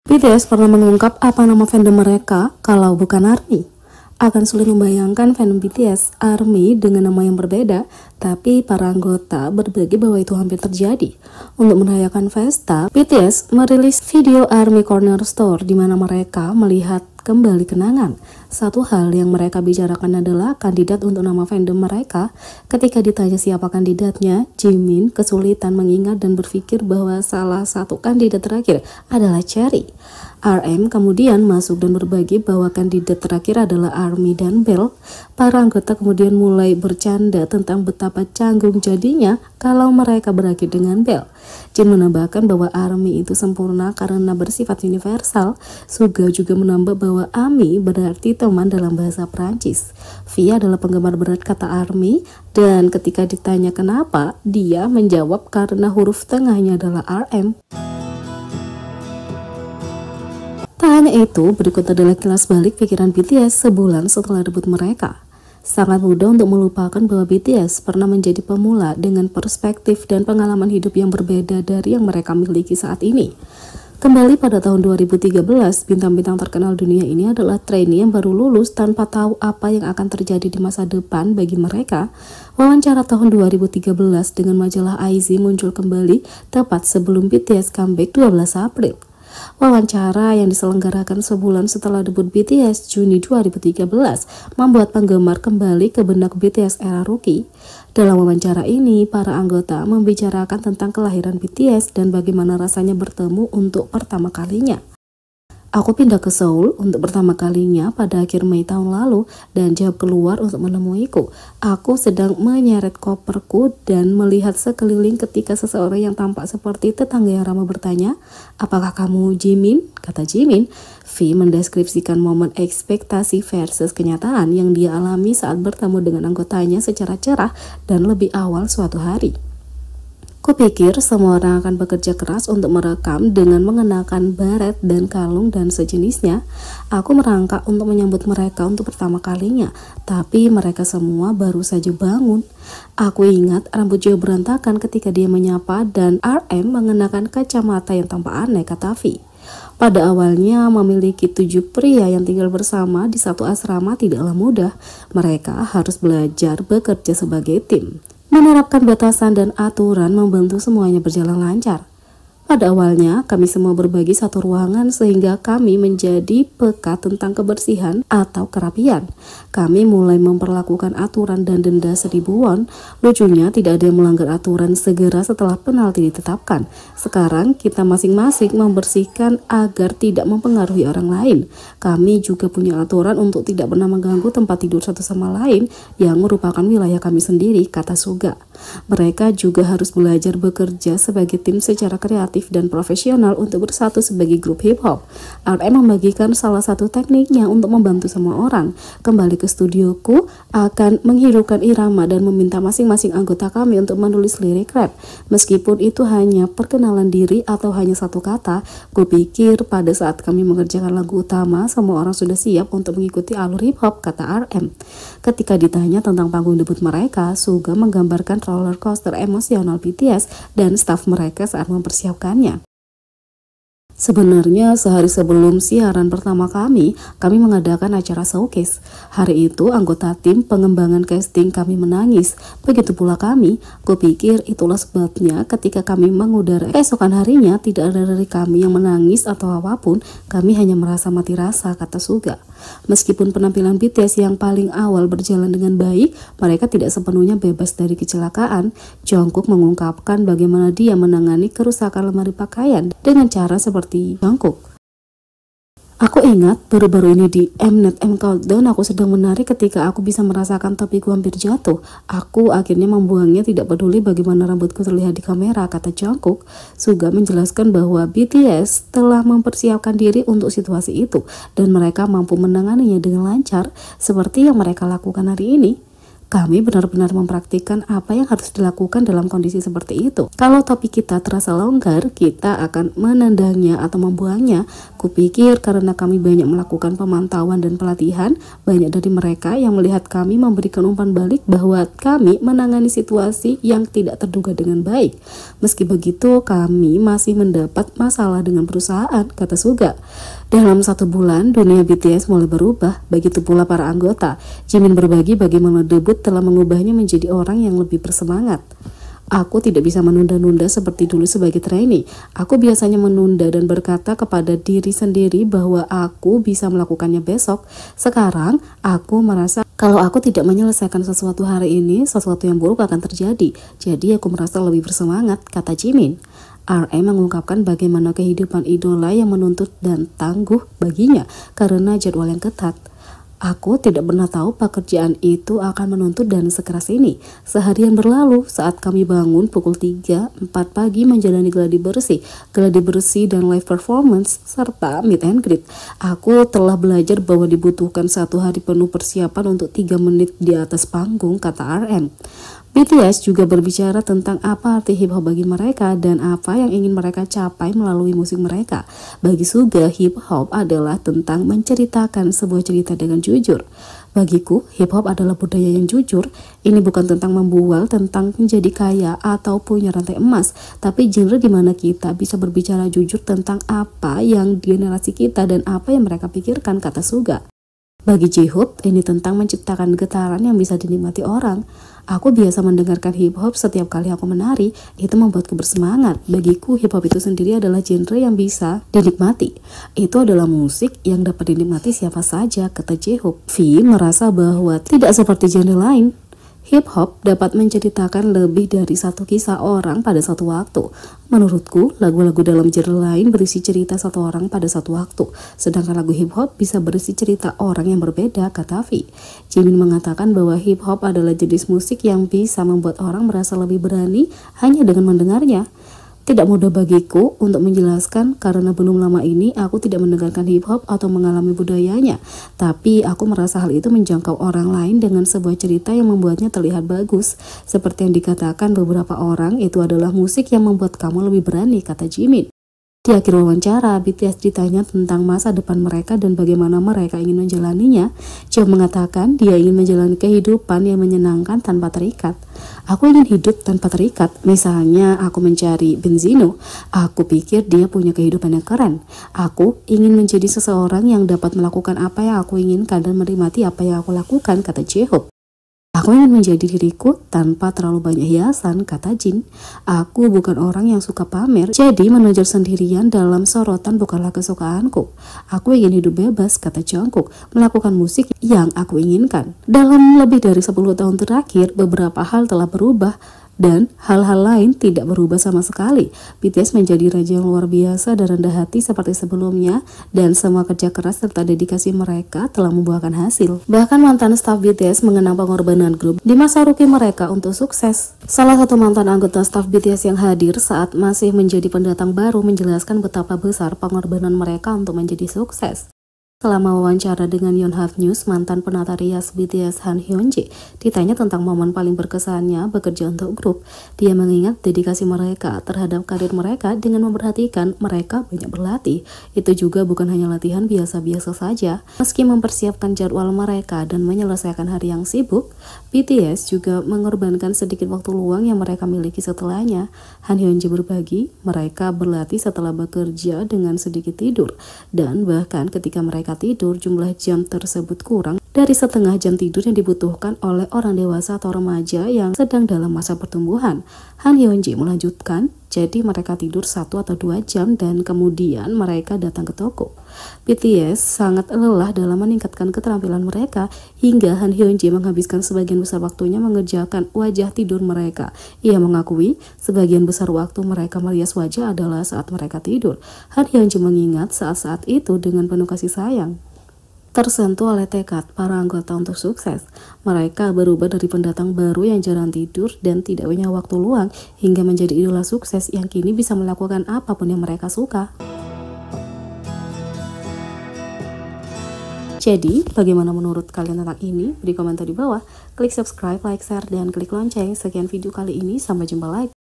BTS pernah mengungkap apa nama fandom mereka kalau bukan ARMY. Akan sulit membayangkan fandom BTS ARMY dengan nama yang berbeda, tapi para anggota berbagi bahwa itu hampir terjadi. Untuk merayakan pesta, BTS merilis video ARMY Corner Store di mana mereka melihat kembali kenangan. Satu hal yang mereka bicarakan adalah kandidat untuk nama fandom mereka. Ketika ditanya siapa kandidatnya, Jimin kesulitan mengingat dan berpikir bahwa salah satu kandidat terakhir adalah Cherry. RM kemudian masuk dan berbagi bahwa kandidat terakhir adalah ARMY dan Bell. Para anggota kemudian mulai bercanda tentang betapa canggung jadinya kalau mereka berakhir dengan Bell. Jin menambahkan bahwa ARMY itu sempurna karena bersifat universal. Suga juga menambah bahwa AMI berarti teman dalam bahasa Prancis. V adalah penggemar berat kata ARMY, dan ketika ditanya kenapa, dia menjawab karena huruf tengahnya adalah RM. Tak hanya itu, berikut adalah kilas balik pikiran BTS sebulan setelah debut mereka. Sangat mudah untuk melupakan bahwa BTS pernah menjadi pemula dengan perspektif dan pengalaman hidup yang berbeda dari yang mereka miliki saat ini. Kembali pada tahun 2013, bintang-bintang terkenal dunia ini adalah trainee yang baru lulus tanpa tahu apa yang akan terjadi di masa depan bagi mereka. Wawancara tahun 2013 dengan majalah IZ muncul kembali tepat sebelum BTS comeback 12 April. Wawancara yang diselenggarakan sebulan setelah debut BTS Juni 2013 membuat penggemar kembali ke benak BTS era rookie. Dalam wawancara ini, para anggota membicarakan tentang kelahiran BTS dan bagaimana rasanya bertemu untuk pertama kalinya. Aku pindah ke Seoul untuk pertama kalinya pada akhir Mei tahun lalu dan jawab keluar untuk menemuiku. Aku sedang menyeret koperku dan melihat sekeliling ketika seseorang yang tampak seperti tetangga yang ramah bertanya, "Apakah kamu Jimin?" Kata Jimin. V mendeskripsikan momen ekspektasi versus kenyataan yang dia alami saat bertemu dengan anggotanya secara cerah dan lebih awal suatu hari. Kupikir semua orang akan bekerja keras untuk merekam dengan mengenakan baret dan kalung dan sejenisnya. Aku merangkak untuk menyambut mereka untuk pertama kalinya, tapi mereka semua baru saja bangun. Aku ingat rambut Joe berantakan ketika dia menyapa dan RM mengenakan kacamata yang tampak aneh, kata V. Pada awalnya memiliki 7 pria yang tinggal bersama di satu asrama tidaklah mudah. Mereka harus belajar bekerja sebagai tim. Menerapkan batasan dan aturan membantu semuanya berjalan lancar. Pada awalnya, kami semua berbagi satu ruangan sehingga kami menjadi peka tentang kebersihan atau kerapian. Kami mulai memperlakukan aturan dan denda 1000 won. Lucunya, tidak ada yang melanggar aturan segera setelah penalti ditetapkan. Sekarang, kita masing-masing membersihkan agar tidak mempengaruhi orang lain. Kami juga punya aturan untuk tidak pernah mengganggu tempat tidur satu sama lain yang merupakan wilayah kami sendiri, kata Suga. Mereka juga harus belajar bekerja sebagai tim secara kreatif dan profesional untuk bersatu sebagai grup hip hop. RM membagikan salah satu tekniknya untuk membantu semua orang. Kembali ke studioku, akan menghidupkan irama dan meminta masing-masing anggota kami untuk menulis lirik rap. Meskipun itu hanya perkenalan diri atau hanya satu kata, kupikir pada saat kami mengerjakan lagu utama, semua orang sudah siap untuk mengikuti alur hip hop, kata RM. Ketika ditanya tentang panggung debut mereka, Suga menggambarkan roller coaster emosional BTS dan staf mereka saat mempersiapkan. Sebenarnya sehari sebelum siaran pertama kami mengadakan acara showcase. Hari itu anggota tim pengembangan casting kami menangis. Begitu pula kami. Kupikir itulah sebabnya ketika kami mengudara keesokan harinya tidak ada dari kami yang menangis atau apapun. Kami hanya merasa mati rasa, kata Suga. Meskipun penampilan BTS yang paling awal berjalan dengan baik, mereka tidak sepenuhnya bebas dari kecelakaan. Jungkook mengungkapkan bagaimana dia menangani kerusakan lemari pakaian dengan cara seperti Jungkook. Aku ingat baru-baru ini di Mnet M Countdown aku sedang menari ketika aku bisa merasakan topiku hampir jatuh. Aku akhirnya membuangnya tidak peduli bagaimana rambutku terlihat di kamera, kata Jungkook. Suga menjelaskan bahwa BTS telah mempersiapkan diri untuk situasi itu dan mereka mampu menanganinya dengan lancar seperti yang mereka lakukan hari ini. kami benar-benar mempraktikkan apa yang harus dilakukan dalam kondisi seperti itu. Kalau topik kita terasa longgar, kita akan menendangnya atau membuangnya. Kupikir karena kami banyak melakukan pemantauan dan pelatihan, banyak dari mereka yang melihat kami memberikan umpan balik bahwa kami menangani situasi yang tidak terduga dengan baik. Meski begitu, kami masih mendapat masalah dengan perusahaan, kata Suga. Dalam 1 bulan, dunia BTS mulai berubah, begitu pula para anggota. Jimin berbagi bagaimana debut telah mengubahnya menjadi orang yang lebih bersemangat. Aku tidak bisa menunda-nunda seperti dulu sebagai trainee. Aku biasanya menunda dan berkata kepada diri sendiri bahwa aku bisa melakukannya besok. Sekarang, aku merasa kalau aku tidak menyelesaikan sesuatu hari ini, sesuatu yang buruk akan terjadi. Jadi aku merasa lebih bersemangat, kata Jimin. RM mengungkapkan bagaimana kehidupan idola yang menuntut dan tangguh baginya karena jadwal yang ketat. Aku tidak pernah tahu pekerjaan itu akan menuntut dan sekeras ini. Seharian berlalu saat kami bangun pukul 3-4 pagi menjalani gladi bersih dan live performance serta meet and greet. Aku telah belajar bahwa dibutuhkan 1 hari penuh persiapan untuk 3 menit di atas panggung, kata RM. BTS juga berbicara tentang apa arti hip hop bagi mereka dan apa yang ingin mereka capai melalui musik mereka. Bagi Suga, hip hop adalah tentang menceritakan sebuah cerita dengan jujur. Bagiku, hip hop adalah budaya yang jujur. Ini bukan tentang membual, tentang menjadi kaya atau punya rantai emas, tapi genre di mana kita bisa berbicara jujur tentang apa yang generasi kita dan apa yang mereka pikirkan, kata Suga. Bagi J-Hope, ini tentang menciptakan getaran yang bisa dinikmati orang. Aku biasa mendengarkan hip hop setiap kali aku menari, itu membuatku bersemangat. Bagiku, hip hop itu sendiri adalah genre yang bisa dinikmati. Itu adalah musik yang dapat dinikmati siapa saja, kata J-Hope. V merasa bahwa tidak seperti genre lain. Hip hop dapat menceritakan lebih dari satu kisah orang pada satu waktu. Menurutku, lagu-lagu dalam genre lain berisi cerita satu orang pada satu waktu, sedangkan lagu hip hop bisa berisi cerita orang yang berbeda, kata V. Jimin mengatakan bahwa hip hop adalah jenis musik yang bisa membuat orang merasa lebih berani hanya dengan mendengarnya. Tidak mudah bagiku untuk menjelaskan karena belum lama ini aku tidak mendengarkan hip hop atau mengalami budayanya, tapi aku merasa hal itu menjangkau orang lain dengan sebuah cerita yang membuatnya terlihat bagus. Seperti yang dikatakan beberapa orang, itu adalah musik yang membuat kamu lebih berani, kata Jimin. Di akhir wawancara, BTS ditanya tentang masa depan mereka dan bagaimana mereka ingin menjalaninya. Jung mengatakan dia ingin menjalani kehidupan yang menyenangkan tanpa terikat. Aku ingin hidup tanpa terikat, misalnya aku mencari Benzino. Aku pikir dia punya kehidupan yang keren. Aku ingin menjadi seseorang yang dapat melakukan apa yang aku inginkan dan menikmati apa yang aku lakukan, kata J-Hope. Aku ingin menjadi diriku tanpa terlalu banyak hiasan, kata Jin. Aku bukan orang yang suka pamer, jadi menonjol sendirian dalam sorotan bukanlah kesukaanku. Aku ingin hidup bebas, kata Jungkook, melakukan musik yang aku inginkan. Dalam lebih dari 10 tahun terakhir, beberapa hal telah berubah, dan hal-hal lain tidak berubah sama sekali. BTS menjadi raja yang luar biasa dan rendah hati seperti sebelumnya, dan semua kerja keras serta dedikasi mereka telah membuahkan hasil. Bahkan mantan staf BTS mengenang pengorbanan grup di masa rookie mereka untuk sukses. Salah satu mantan anggota staf BTS yang hadir saat masih menjadi pendatang baru menjelaskan betapa besar pengorbanan mereka untuk menjadi sukses. Selama wawancara dengan Yonhap News, mantan penata rias BTS Han Hyunji ditanya tentang momen paling berkesannya bekerja untuk grup. Dia mengingat dedikasi mereka terhadap karir mereka dengan memperhatikan mereka banyak berlatih. Itu juga bukan hanya latihan biasa-biasa saja. Meski mempersiapkan jadwal mereka dan menyelesaikan hari yang sibuk, BTS juga mengorbankan sedikit waktu luang yang mereka miliki setelahnya. Han Hyunji berbagi, mereka berlatih setelah bekerja dengan sedikit tidur, dan bahkan ketika mereka tidur, jumlah jam tersebut kurang dari setengah jam tidur yang dibutuhkan oleh orang dewasa atau remaja yang sedang dalam masa pertumbuhan. Han Hyunji melanjutkan, jadi mereka tidur 1 atau 2 jam dan kemudian mereka datang ke toko. BTS sangat lelah dalam meningkatkan keterampilan mereka hingga Han Hyunji menghabiskan sebagian besar waktunya mengerjakan wajah tidur mereka. Ia mengakui sebagian besar waktu mereka merias wajah adalah saat mereka tidur. Han Hyunji mengingat saat-saat itu dengan penuh kasih sayang. Tersentuh oleh tekad para anggota untuk sukses, mereka berubah dari pendatang baru yang jarang tidur dan tidak punya waktu luang hingga menjadi idola sukses yang kini bisa melakukan apapun yang mereka suka. Jadi, bagaimana menurut kalian tentang ini? Beri komentar di bawah, klik subscribe, like, share, dan klik lonceng. Sekian video kali ini, sampai jumpa lagi.